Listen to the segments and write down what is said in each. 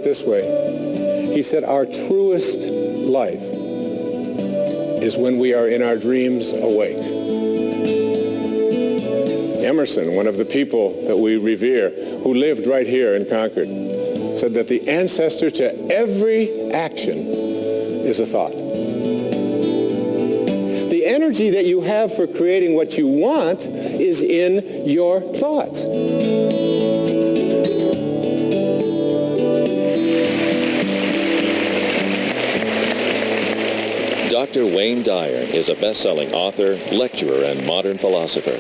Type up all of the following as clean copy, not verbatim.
it this way. He said, our truest life is when we are in our dreams awake. Emerson, one of the people that we revere, who lived right here in Concord, said that the ancestor to every action is a thought. The energy that you have for creating what you want is in your thoughts. Dr. Wayne Dyer is a best-selling author, lecturer, and modern philosopher.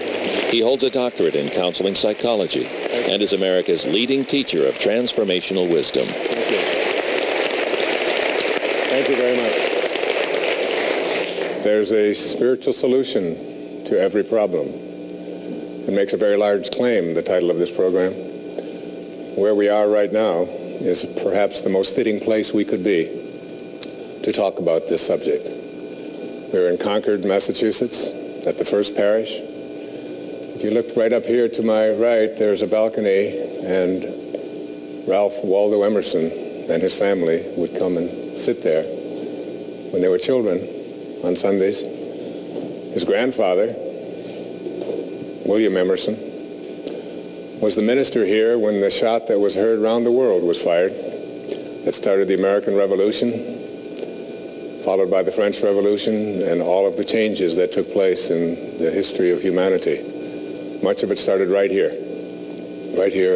He holds a doctorate in counseling psychology and is America's leading teacher of transformational wisdom. Thank you. Thank you very much. There's a spiritual solution to every problem. It makes a very large claim, the title of this program. Where we are right now is perhaps the most fitting place we could be to talk about this subject. We're in Concord, Massachusetts, at the First Parish. If you look right up here to my right, there's a balcony, and Ralph Waldo Emerson and his family would come and sit there when they were children on Sundays. His grandfather, William Emerson, was the minister here when the shot that was heard around the world was fired that started the American Revolution, followed by the French Revolution and all of the changes that took place in the history of humanity. Much of it started right here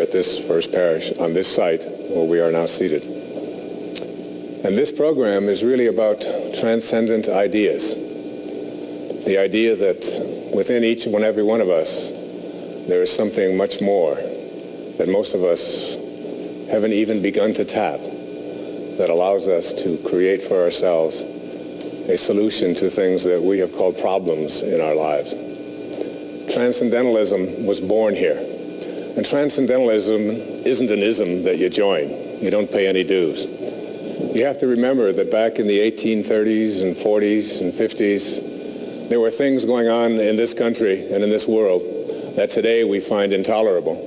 at this First Parish, on this site where we are now seated. And this program is really about transcendent ideas. The idea that within each and every one of us, there is something much more that most of us haven't even begun to tap, that allows us to create for ourselves a solution to things that we have called problems in our lives. Transcendentalism was born here. And transcendentalism isn't an ism that you join. You don't pay any dues. You have to remember that back in the 1830s and 40s and 50s, there were things going on in this country and in this world that today we find intolerable.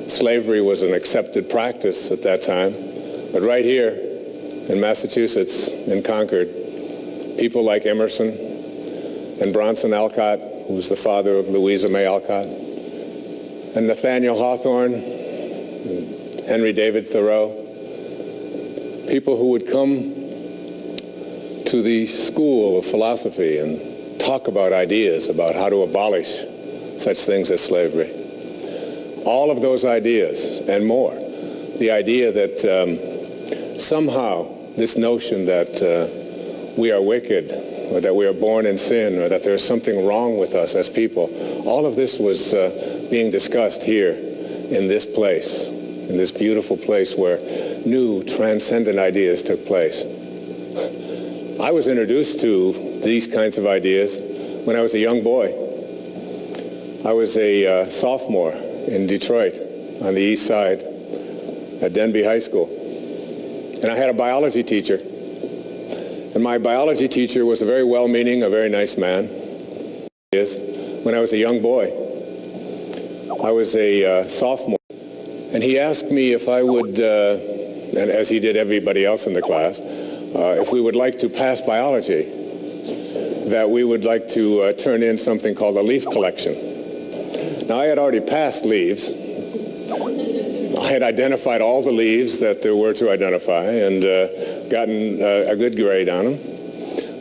Slavery was an accepted practice at that time. But right here in Massachusetts, in Concord, people like Emerson and Bronson Alcott, who was the father of Louisa May Alcott, and Nathaniel Hawthorne, and Henry David Thoreau, people who would come to the school of philosophy and talk about ideas about how to abolish such things as slavery. All of those ideas and more. The idea that somehow this notion that we are wicked, or that we are born in sin, or that there's something wrong with us as people, all of this was being discussed here in this place, in this beautiful place where new transcendent ideas took place. I was introduced to these kinds of ideas when I was a young boy. I was a sophomore in Detroit on the east side at Denby High School. And I had a biology teacher. And my biology teacher was a very well-meaning, a very nice man. When I was a young boy, I was a sophomore. And he asked me if I would, and as he did everybody else in the class, if we would like to pass biology, that we would like to turn in something called a leaf collection. Now, I had already passed leaves. I had identified all the leaves that there were to identify and gotten a good grade on them.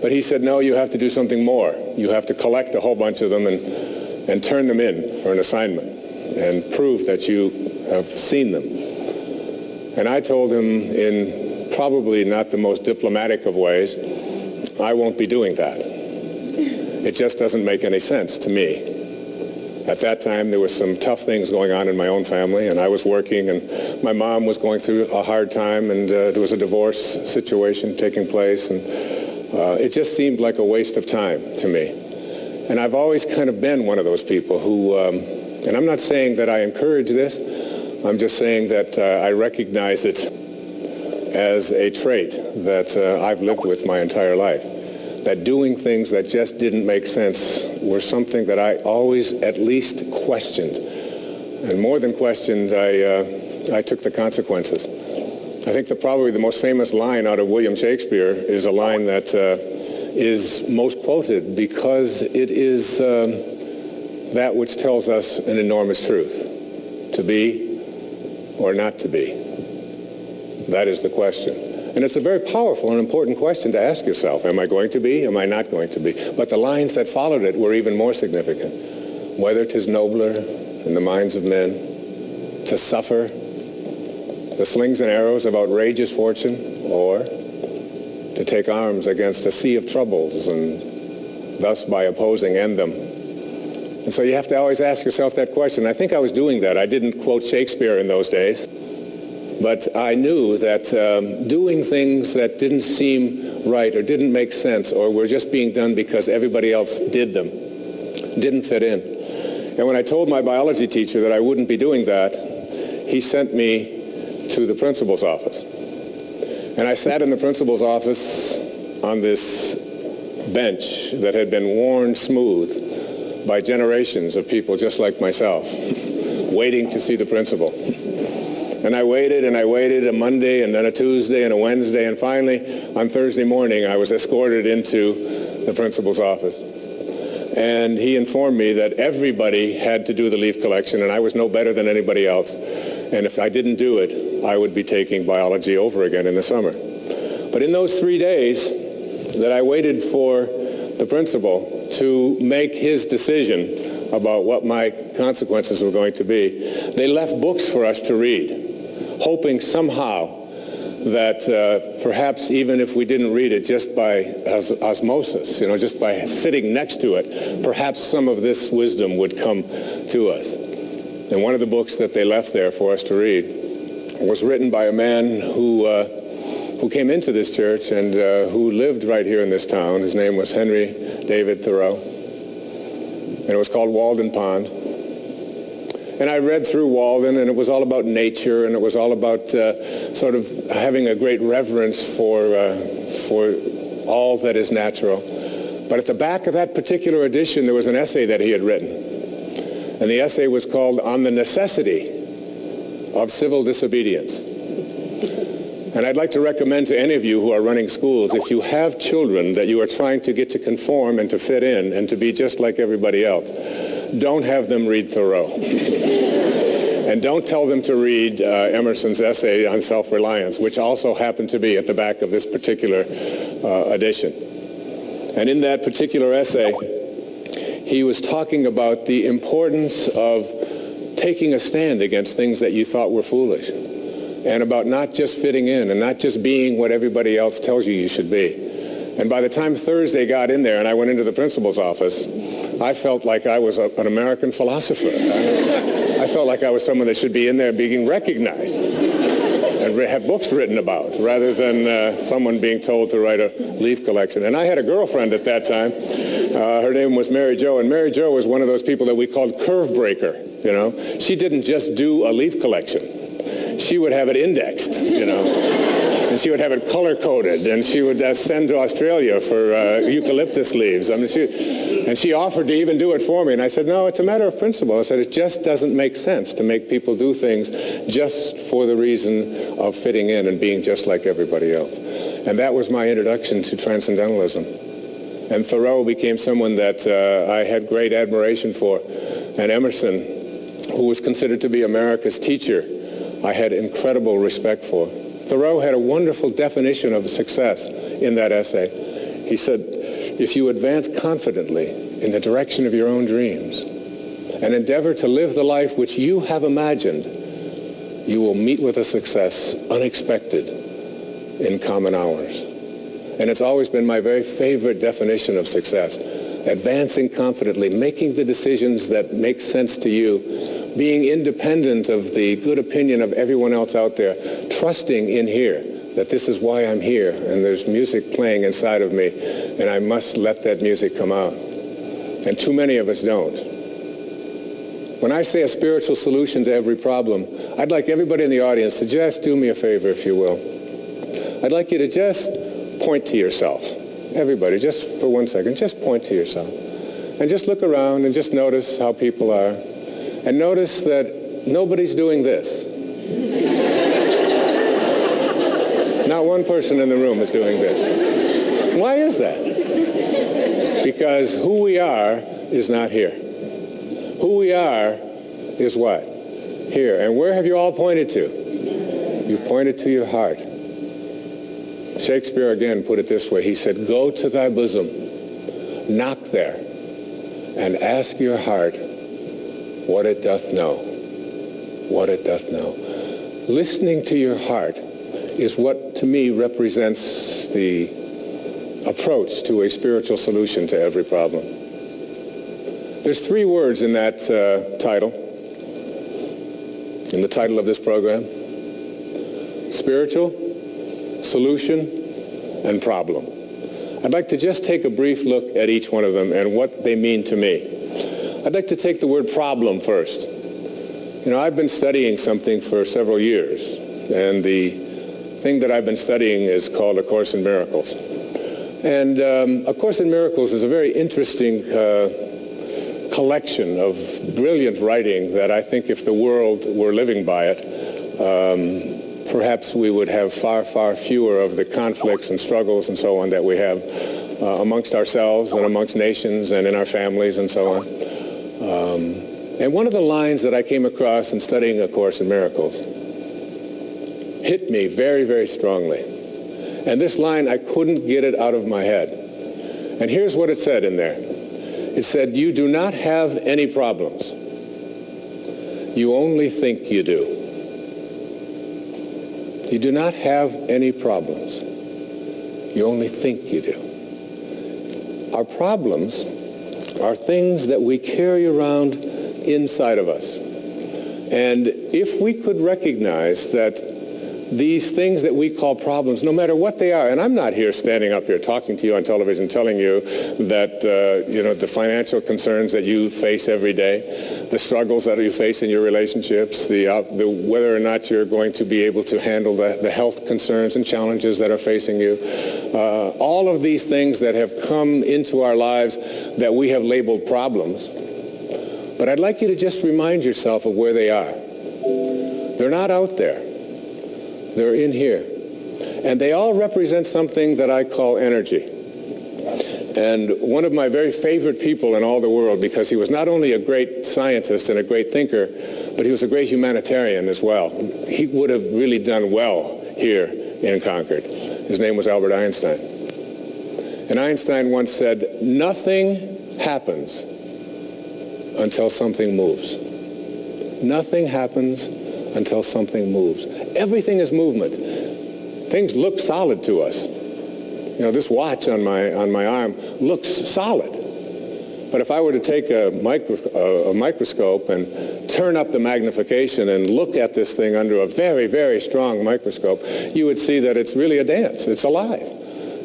But he said, no, you have to do something more. You have to collect a whole bunch of them and turn them in for an assignment and prove that you have seen them. And I told him, in probably not the most diplomatic of ways, I won't be doing that. It just doesn't make any sense to me. At that time, there were some tough things going on in my own family, and I was working, and my mom was going through a hard time, and there was a divorce situation taking place, and it just seemed like a waste of time to me. And I've always kind of been one of those people who, and I'm not saying that I encourage this, I'm just saying that I recognize it as a trait that I've lived with my entire life. That doing things that just didn't make sense were something that I always at least questioned. And more than questioned, I took the consequences. I think probably the most famous line out of William Shakespeare is a line that is most quoted because it is that which tells us an enormous truth. To be or not to be. That is the question. And it's a very powerful and important question to ask yourself. Am I going to be? Am I not going to be? But the lines that followed it were even more significant. Whether 'tis nobler in the minds of men to suffer the slings and arrows of outrageous fortune, or to take arms against a sea of troubles and thus by opposing end them. And so you have to always ask yourself that question. I think I was doing that. I didn't quote Shakespeare in those days, but I knew that doing things that didn't seem right or didn't make sense or were just being done because everybody else did them didn't fit in. And when I told my biology teacher that I wouldn't be doing that, he sent me to the principal's office. And I sat in the principal's office on this bench that had been worn smooth by generations of people just like myself, waiting to see the principal. And I waited a Monday and then a Tuesday and a Wednesday, and finally on Thursday morning I was escorted into the principal's office. And he informed me that everybody had to do the leaf collection and I was no better than anybody else. And if I didn't do it, I would be taking biology over again in the summer. But in those 3 days that I waited for the principal to make his decision about what my consequences were going to be, they left books for us to read, hoping somehow that perhaps even if we didn't read it just by osmosis, just by sitting next to it, perhaps some of this wisdom would come to us. And one of the books that they left there for us to read was written by a man who came into this church and who lived right here in this town. His name was Henry David Thoreau, and it was called Walden Pond. And I read through Walden, and it was all about nature, and it was all about sort of having a great reverence for all that is natural. But at the back of that particular edition, there was an essay that he had written. And the essay was called On the Necessity of Civil Disobedience. And I'd like to recommend to any of you who are running schools, if you have children that you are trying to get to conform and to fit in and to be just like everybody else, don't have them read Thoreau. And don't tell them to read Emerson's essay on self-reliance, which also happened to be at the back of this particular edition. And in that particular essay, he was talking about the importance of taking a stand against things that you thought were foolish, and about not just fitting in and not just being what everybody else tells you should be. And by the time Thursday got in there and I went into the principal's office, I felt like I was an American philosopher. I felt like I was someone that should be in there being recognized and have books written about, rather than someone being told to write a leaf collection. And I had a girlfriend at that time. Her name was Mary Jo, and Mary Jo was one of those people that we called curve breaker. She didn't just do a leaf collection. She would have it indexed, and she would have it color-coded, and she would send to Australia for eucalyptus leaves. And she offered to even do it for me, and I said, no, it's a matter of principle. I said, it just doesn't make sense to make people do things just for the reason of fitting in and being just like everybody else. And that was my introduction to transcendentalism. And Thoreau became someone that I had great admiration for. And Emerson, who was considered to be America's teacher, I had incredible respect for. Thoreau had a wonderful definition of success in that essay. He said, if you advance confidently in the direction of your own dreams and endeavor to live the life which you have imagined, you will meet with a success unexpected in common hours. And it's always been my very favorite definition of success. Advancing confidently, making the decisions that make sense to you, being independent of the good opinion of everyone else out there, trusting in here that this is why I'm here, and there's music playing inside of me, and I must let that music come out. And too many of us don't. When I say a spiritual solution to every problem, I'd like everybody in the audience to just do me a favor, if you will. I'd like you to just point to yourself. Everybody, just for 1 second, just point to yourself. And just look around and just notice how people are. And notice that nobody's doing this. Not one person in the room is doing this. Why is that? Because who we are is not here. Who we are is what? Here. And where have you all pointed to? You pointed to your heart. Shakespeare again put it this way. He said, "Go to thy bosom, knock there, and ask your heart what it doth know." What it doth know. Listening to your heart is what, to me, represents the approach to a spiritual solution to every problem. There's 3 words in that title, in the title of this program: spiritual, solution, and problem. I'd like to just take a brief look at each one of them and what they mean to me. I'd like to take the word problem first. You know, I've been studying something for several years, and the thing that I've been studying is called A Course in Miracles. And A Course in Miracles is a very interesting collection of brilliant writing that I think if the world were living by it, perhaps we would have far, far fewer of the conflicts and struggles and so on that we have amongst ourselves and amongst nations and in our families and so on. And one of the lines that I came across in studying A Course in Miracles hit me very, very strongly. And this line, I couldn't get it out of my head. And here's what it said in there. It said, "You do not have any problems. You only think you do." You do not have any problems. You only think you do. Our problems are things that we carry around inside of us. And if we could recognize that these things that we call problems, no matter what they are, and I'm not here standing up here talking to you on television telling you that, the financial concerns that you face every day, the struggles that you face in your relationships, the whether or not you're going to be able to handle the health concerns and challenges that are facing you, all of these things that have come into our lives that we have labeled problems. But I'd like you to just remind yourself of where they are. They're not out there. They're in here. And they all represent something that I call energy. And one of my very favorite people in all the world, because he was not only a great scientist and a great thinker, but he was a great humanitarian as well. He would have really done well here in Concord. His name was Albert Einstein. And Einstein once said, "Nothing happens until something moves." Nothing happens until something moves. Everything is movement. Things look solid to us. You know, this watch on my arm looks solid. But if I were to take a microscope and turn up the magnification and look at this thing under a very, very strong microscope, you would see that it's really a dance. It's alive.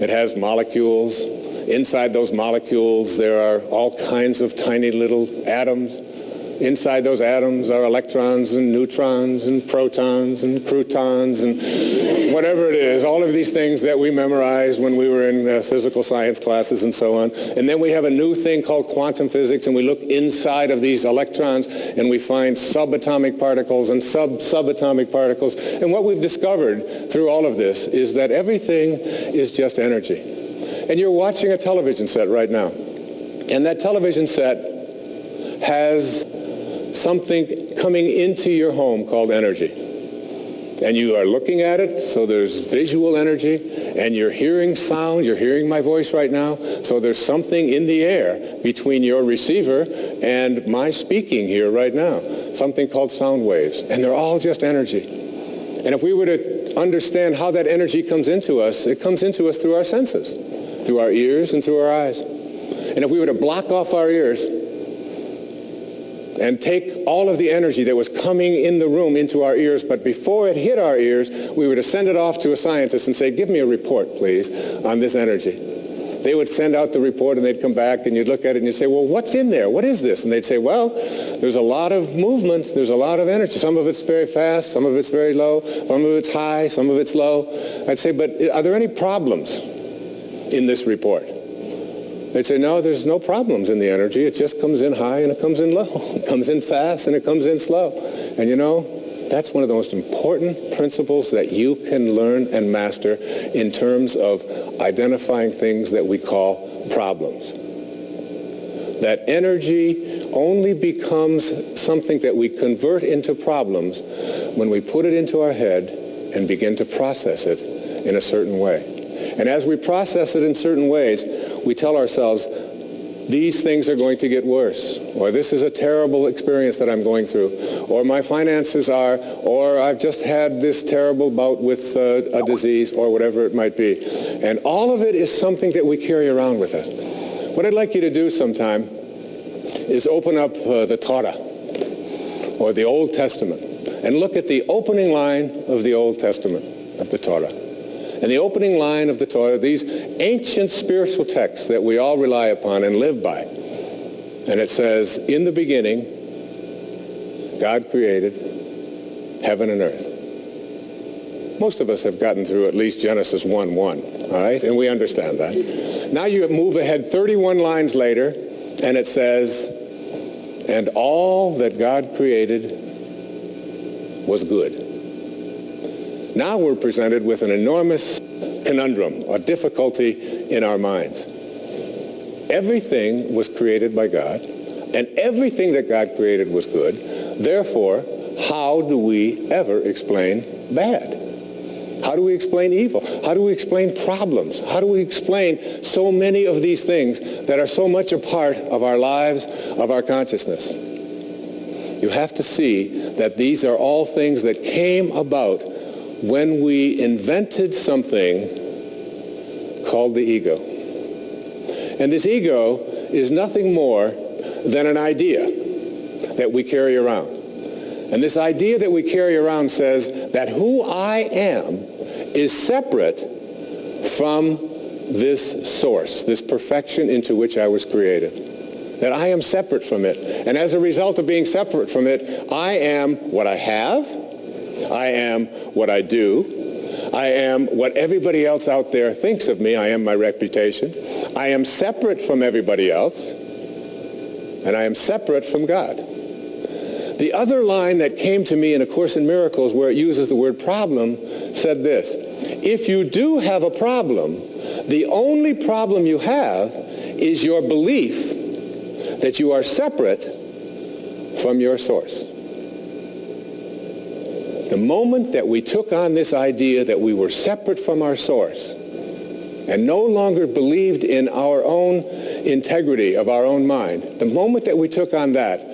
It has molecules. Inside those molecules, there are all kinds of tiny little atoms. Inside those atoms are electrons and neutrons and protons and croutons and whatever it is, all of these things that we memorized when we were in physical science classes and so on. And then we have a new thing called quantum physics, and we look inside of these electrons and we find subatomic particles and subatomic particles. And what we've discovered through all of this is that everything is just energy. And you're watching a television set right now. And that television set has something coming into your home called energy. And you are looking at it, so there's visual energy, and you're hearing sound, you're hearing my voice right now, so there's something in the air between your receiver and my speaking here right now, something called sound waves, and they're all just energy. And if we were to understand how that energy comes into us, it comes into us through our senses, through our ears and through our eyes. And if we were to block off our ears and take all of the energy that was coming in the room into our ears, but before it hit our ears, we were to send it off to a scientist and say, "Give me a report, please, on this energy." They would send out the report and they'd come back and you'd look at it and you'd say, "Well, what's in there? What is this?" And they'd say, "Well, there's a lot of movement. There's a lot of energy. Some of it's very fast. Some of it's very low. Some of it's high. Some of it's low." I'd say, "But are there any problems in this report?" They'd say, "No, there's no problems in the energy. It just comes in high and it comes in low. It comes in fast and it comes in slow." And you know, That's one of the most important principles that you can learn and master in terms of identifying things that we call problems. That energy only becomes something that we convert into problems when we put it into our head and begin to process it in a certain way. And as we process it in certain ways, we tell ourselves, these things are going to get worse, or this is a terrible experience that I'm going through, or my finances are, or I've just had this terrible bout with a disease, or whatever it might be. And all of it is something that we carry around with us. What I'd like you to do sometime is open up the Torah, or the Old Testament, and look at the opening line of the Old Testament, of the Torah. And the opening line of the Torah, these ancient spiritual texts that we all rely upon and live by. And it says, in the beginning, God created heaven and earth. Most of us have gotten through at least Genesis 1:1, all right? And we understand that. Now you move ahead 31 lines later, and it says, and all that God created was good. Now we're presented with an enormous conundrum, a difficulty in our minds. Everything was created by God, and everything that God created was good. Therefore, how do we ever explain bad? How do we explain evil? How do we explain problems? How do we explain so many of these things that are so much a part of our lives, of our consciousness? You have to see that these are all things that came about when we invented something called the ego. And this ego is nothing more than an idea that we carry around. And this idea that we carry around says that who I am is separate from this source, this perfection into which I was created. That I am separate from it. And as a result of being separate from it, I am what I have, I am what I do, I am what everybody else out there thinks of me, I am my reputation, I am separate from everybody else, and I am separate from God. The other line that came to me in A Course in Miracles, where it uses the word problem, said this: if you do have a problem, the only problem you have is your belief that you are separate from your source. The moment that we took on this idea that we were separate from our source and no longer believed in our own integrity of our own mind, the moment that we took on that,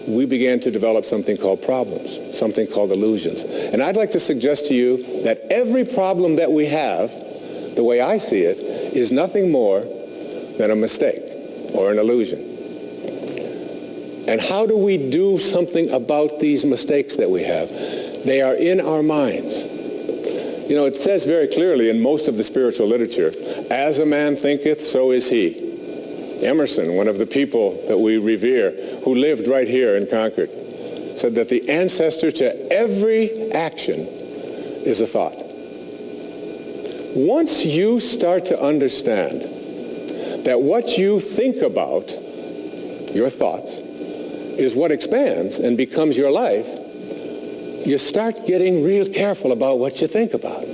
we began to develop something called problems, something called illusions. And I'd like to suggest to you that every problem that we have, the way I see it, is nothing more than a mistake or an illusion. And how do we do something about these mistakes that we have? They are in our minds. You know, it says very clearly in most of the spiritual literature, as a man thinketh, so is he. Emerson, one of the people that we revere, who lived right here in Concord, said that the ancestor to every action is a thought. Once you start to understand that what you think about, your thoughts, is what expands and becomes your life, you start getting real careful about what you think about.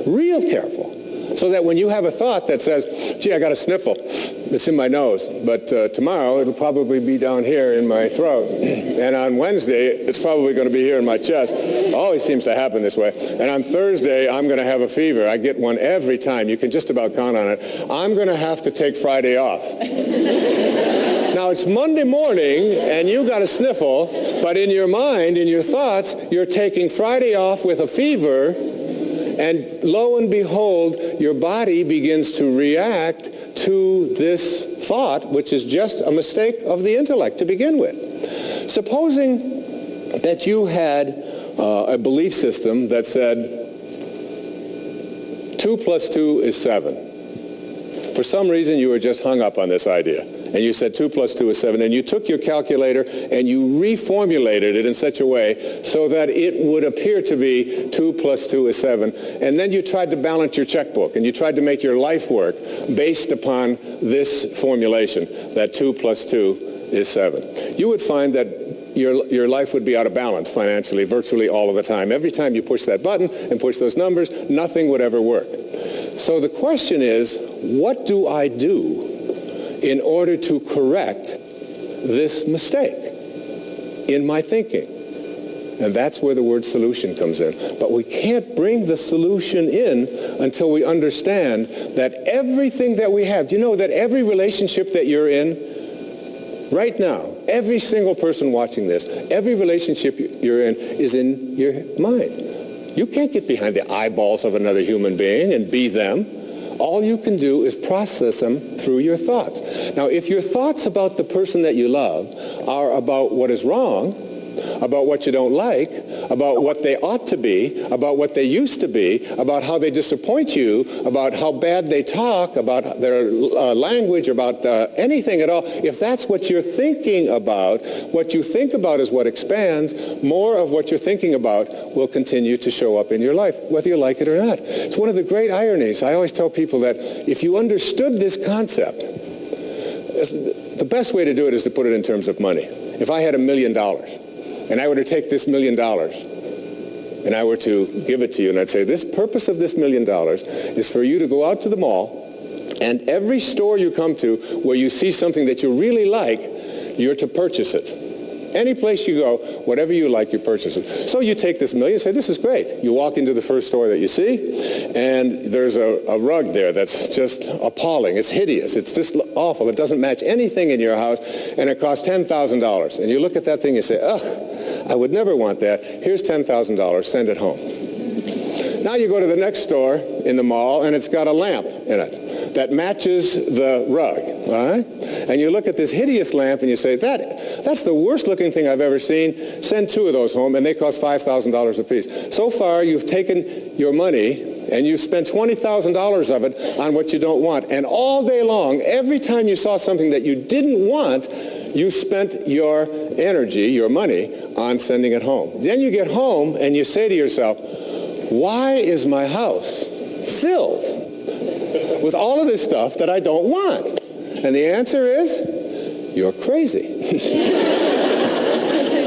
Real careful. So that when you have a thought that says, gee, I got a sniffle, it's in my nose, but tomorrow it'll probably be down here in my throat. And on Wednesday, it's probably going to be here in my chest. Always seems to happen this way. And on Thursday, I'm going to have a fever. I get one every time. You can just about count on it. I'm going to have to take Friday off. Now, it's Monday morning, and you got a sniffle, but in your mind, in your thoughts, you're taking Friday off with a fever, and lo and behold, your body begins to react to this thought, which is just a mistake of the intellect to begin with. Supposing that you had a belief system that said 2 + 2 is 7. For some reason, you were just hung up on this idea. And you said 2 + 2 is 7, and you took your calculator and you reformulated it in such a way so that it would appear to be 2 + 2 is 7. And then you tried to balance your checkbook, and you tried to make your life work based upon this formulation, that 2 + 2 is 7. You would find that your life would be out of balance financially virtually all of the time. Every time you push that button and push those numbers, nothing would ever work. So the question is, what do I do in order to correct this mistake in my thinking? And that's where the word solution comes in. But we can't bring the solution in until we understand that everything that we have, do you know that every relationship that you're in right now, every single person watching this, every relationship you're in is in your mind. You can't get behind the eyeballs of another human being and be them. All you can do is process them through your thoughts. Now, if your thoughts about the person that you love are about what is wrong, about what you don't like, about what they ought to be, about what they used to be, about how they disappoint you, about how bad they talk, about their language, about anything at all, if that's what you're thinking about, what you think about is what expands. More of what you're thinking about will continue to show up in your life, whether you like it or not. It's one of the great ironies. I always tell people that if you understood this concept, the best way to do it is to put it in terms of money. If I had $1 million, and I were to take this $1 million and I were to give it to you, and I'd say, this purpose of this $1 million is for you to go out to the mall, and every store you come to where you see something that you really like, you're to purchase it. Any place you go, whatever you like, you purchase it. So you take this $1 million and say, this is great. You walk into the first store that you see, and there's a rug there that's just appalling. It's hideous. It's just awful. It doesn't match anything in your house, and it costs $10,000. And you look at that thing and you say, ugh, I would never want that. Here's $10,000. Send it home. Now you go to the next store in the mall, and it's got a lamp in it that matches the rug, all right? And you look at this hideous lamp and you say, that's the worst looking thing I've ever seen. Send 2 of those home, and they cost $5,000 a piece. So far, you've taken your money and you've spent $20,000 of it on what you don't want. And all day long, every time you saw something that you didn't want, you spent your energy, your money, on sending it home. Then you get home and you say to yourself, why is my house filled with all of this stuff that I don't want? And the answer is, you're crazy.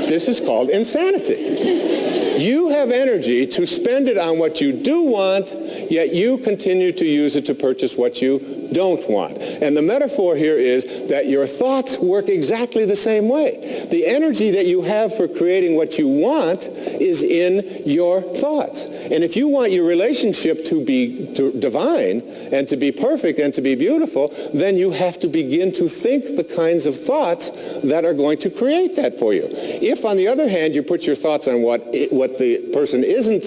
This is called insanity. You have energy to spend it on what you do want, yet you continue to use it to purchase what you don't want. And the metaphor here is that your thoughts work exactly the same way. The energy that you have for creating what you want is in your thoughts. And if you want your relationship to be divine and to be perfect and to be beautiful, then you have to begin to think the kinds of thoughts that are going to create that for you. If, on the other hand, you put your thoughts on what the person isn't,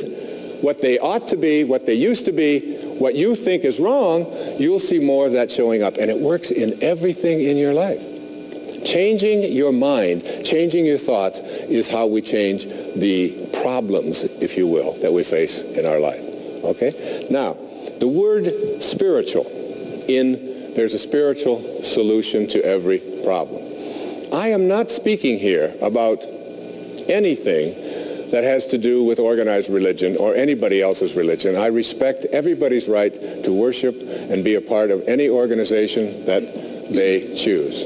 what they ought to be, what they used to be, what you think is wrong, you'll see more of that showing up. And it works in everything in your life. Changing your mind, changing your thoughts is how we change the problems, if you will, that we face in our life. Okay? Now, the word spiritual, there's a spiritual solution to every problem. I am not speaking here about anything that has to do with organized religion or anybody else's religion. I respect everybody's right to worship and be a part of any organization that they choose.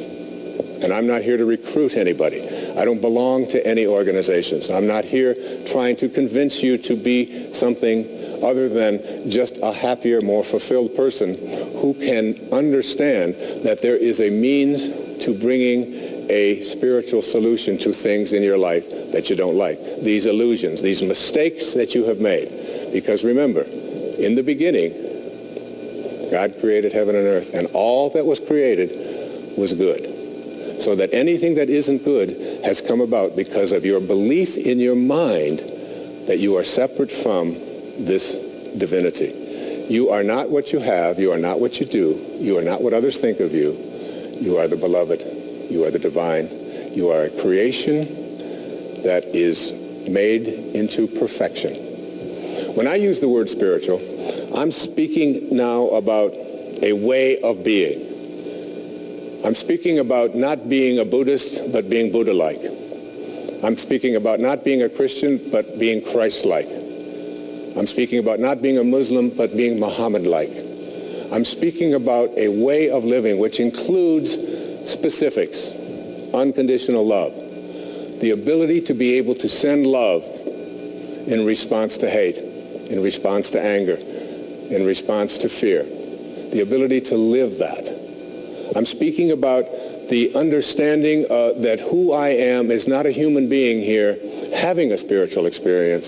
And I'm not here to recruit anybody. I don't belong to any organizations. I'm not here trying to convince you to be something other than just a happier, more fulfilled person who can understand that there is a means to bringing a spiritual solution to things in your life that you don't like. These illusions, these mistakes that you have made. Because remember, in the beginning, God created heaven and earth, and all that was created was good. So that anything that isn't good has come about because of your belief in your mind that you are separate from this divinity. You are not what you have. You are not what you do. You are not what others think of you. You are the beloved. You are the divine. You are a creation that is made into perfection. When I use the word spiritual, I'm speaking now about a way of being. I'm speaking about not being a Buddhist, but being Buddha-like. I'm speaking about not being a Christian, but being Christ-like. I'm speaking about not being a Muslim, but being Muhammad-like. I'm speaking about a way of living which includes specifics, unconditional love, the ability to be able to send love in response to hate, in response to anger, in response to fear. The ability to live that. I'm speaking about the understanding that who I am is not a human being here having a spiritual experience,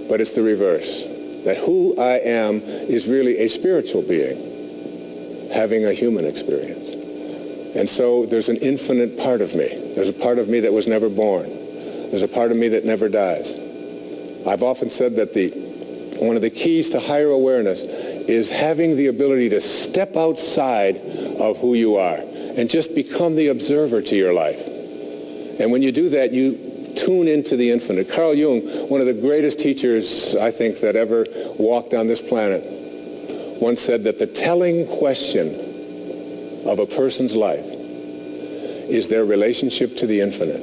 but it's the reverse. That who I am is really a spiritual being having a human experience. And so there's an infinite part of me. There's a part of me that was never born. There's a part of me that never dies. I've often said that one of the keys to higher awareness is having the ability to step outside of who you are and just become the observer to your life. And when you do that, you tune into the infinite. Carl Jung, one of the greatest teachers, I think, that ever walked on this planet, once said that the telling question of a person's life is their relationship to the infinite.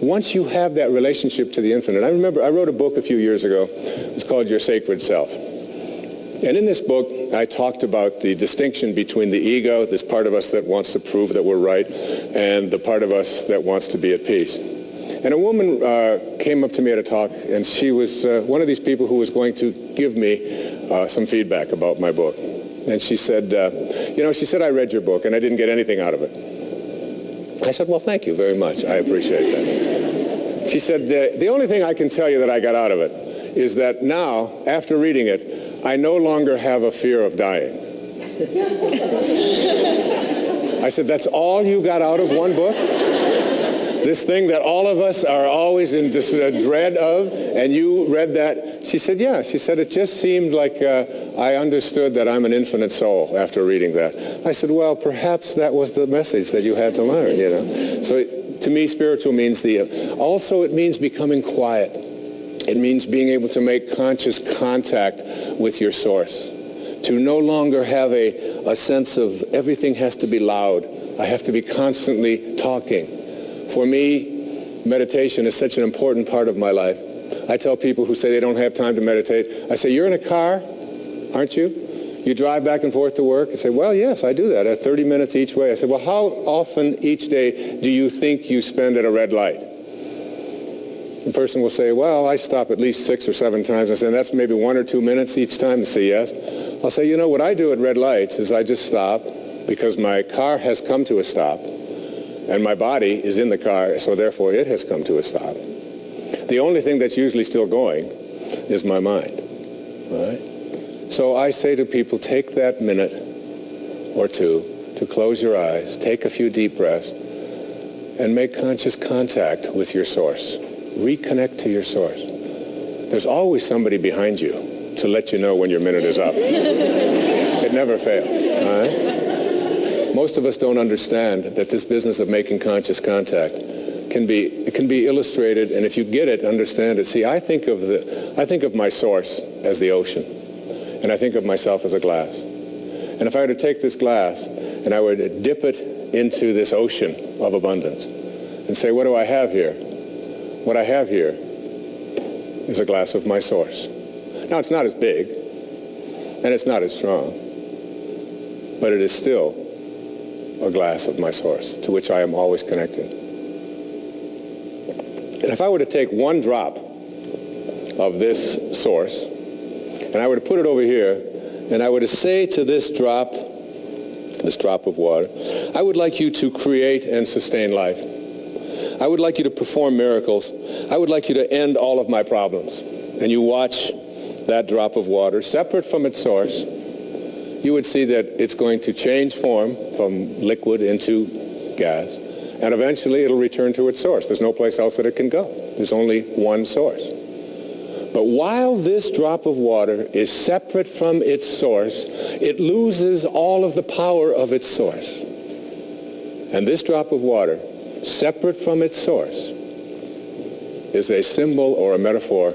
Once you have that relationship to the infinite, I remember I wrote a book a few years ago. It's called Your Sacred Self. And in this book, I talked about the distinction between the ego, this part of us that wants to prove that we're right, and the part of us that wants to be at peace. And a woman came up to me at a talk, and she was one of these people who was going to give me some feedback about my book. And she said, she said, I read your book, and I didn't get anything out of it. I said, well, thank you very much. I appreciate that. She said, the only thing I can tell you that I got out of it is that now, after reading it, I no longer have a fear of dying. I said, that's all you got out of one book? This thing that all of us are always in dread of, and you read that? She said, yeah. She said, it just seemed like I understood that I'm an infinite soul after reading that. I said, well, perhaps that was the message that you had to learn, you know. So to me, spiritual means also it means becoming quiet. It means being able to make conscious contact with your source, to no longer have a sense of everything has to be loud. I have to be constantly talking. For me, meditation is such an important part of my life. I tell people who say they don't have time to meditate, I say, you're in a car, aren't you? You drive back and forth to work? I say, well, yes, I do that at 30 minutes each way. I say, well, how often each day do you think you spend at a red light? The person will say, well, I stop at least 6 or 7 times. I say, that's maybe 1 or 2 minutes each time. They say, yes. I'll say, you know, what I do at red lights is I just stop because my car has come to a stop and my body is in the car, so therefore it has come to a stop. The only thing that's usually still going is my mind. All right? So I say to people, take that minute or two to close your eyes, take a few deep breaths, and make conscious contact with your source. Reconnect to your source. There's always somebody behind you to let you know when your minute is up. It never fails. All right? Most of us don't understand that this business of making conscious contact can be illustrated, and if you get it, understand it. See, I think of my source as the ocean, and I think of myself as a glass. And if I were to take this glass and I were to dip it into this ocean of abundance and say, what do I have here? What I have here is a glass of my source. Now, it's not as big, and it's not as strong, but it is still a glass of my source to which I am always connected. And if I were to take one drop of this source, and I were to put it over here, and I were to say to this drop of water, I would like you to create and sustain life. I would like you to perform miracles. I would like you to end all of my problems. And you watch that drop of water, separate from its source, you would see that it's going to change form from liquid into gas. And eventually it'll return to its source. There's no place else that it can go. There's only one source. But while this drop of water is separate from its source, it loses all of the power of its source. And this drop of water, separate from its source, is a symbol or a metaphor